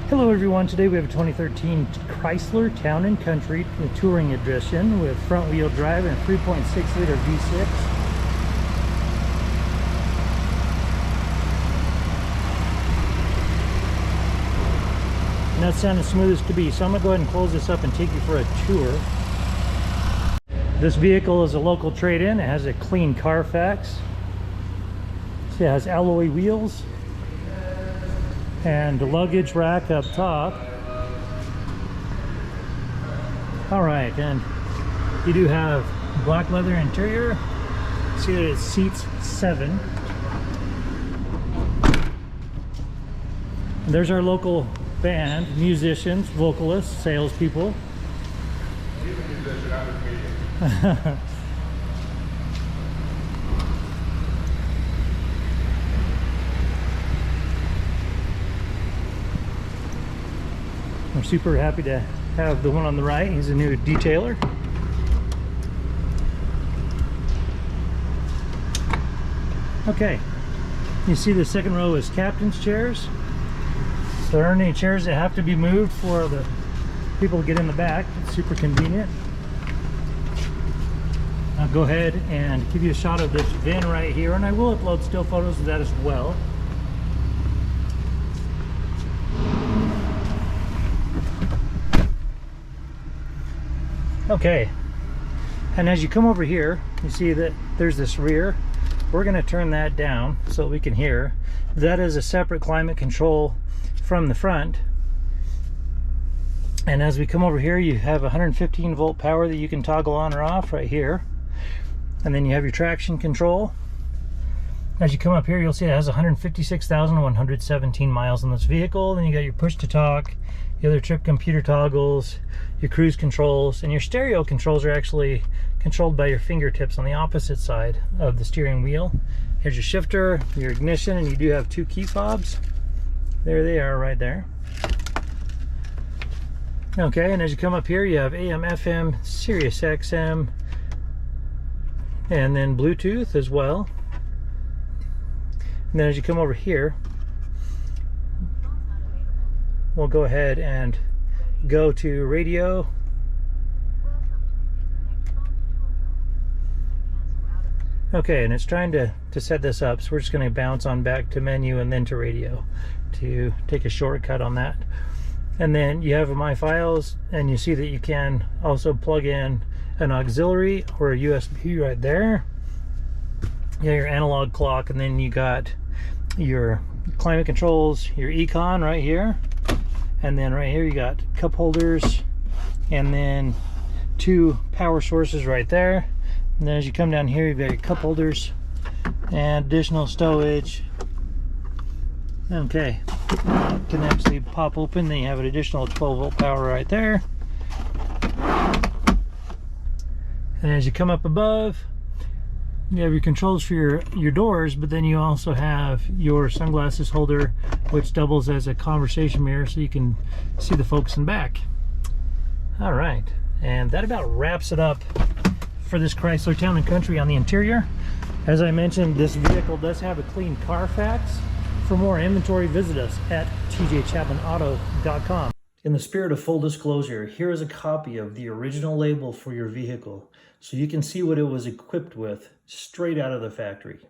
Hello everyone, today we have a 2013 Chrysler Town & Country Touring Edition with front wheel drive and a 3.6 liter V6. And that's sounding smooth as to be, so I'm going to go ahead and close this up and take you for a tour. This vehicle is a local trade-in. It has a clean CARFAX. It has alloy wheels and the luggage rack up top. All right, and you do have black leather interior. See that it seats 7. And there's our local band, musicians, vocalists, salespeople. We're super happy to have the one on the right. He's a new detailer. Okay, you see the second row is captain's chairs. So there aren't any chairs that have to be moved for the people to get in the back. It's super convenient. I'll go ahead and give you a shot of this VIN right here, and I will upload still photos of that as well. Okay, and as you come over here, you see that there's this rear. We're going to turn that down so we can hear. That is a separate climate control from the front. And as we come over here, you have 115 volt power that you can toggle on or off right here. And then you have your traction control. As you come up here, you'll see it has 156,117 miles on this vehicle. Then you got your push to talk, your other trip computer toggles, your cruise controls, and your stereo controls are actually controlled by your fingertips on the opposite side of the steering wheel. Here's your shifter, your ignition, and you do have 2 key fobs. There they are right there. Okay, and as you come up here, you have AM, FM, Sirius XM, and then Bluetooth as well. And then as you come over here, we'll go ahead and go to radio. Okay, and it's trying to set this up, so we're just going to bounce on back to menu and then to radio to take a shortcut on that. And then you have My Files, and you see that you can also plug in an auxiliary or a USB right there. Yeah, your analog clock, and then you got your climate controls, your econ right here, and then right here you got cup holders, and then 2 power sources right there. And then as you come down here, you've got your cup holders and additional stowage. Okay, can actually pop open, then you have an additional 12 volt power right there. And as you come up above, you have your controls for your doors, but then you also have your sunglasses holder, which doubles as a conversation mirror so you can see the folks in back. All right, and that about wraps it up for this Chrysler Town & Country on the interior. As I mentioned, this vehicle does have a clean CARFAX. For more inventory, visit us at tjchapmanauto.com. In the spirit of full disclosure, here is a copy of the original label for your vehicle, so you can see what it was equipped with straight out of the factory.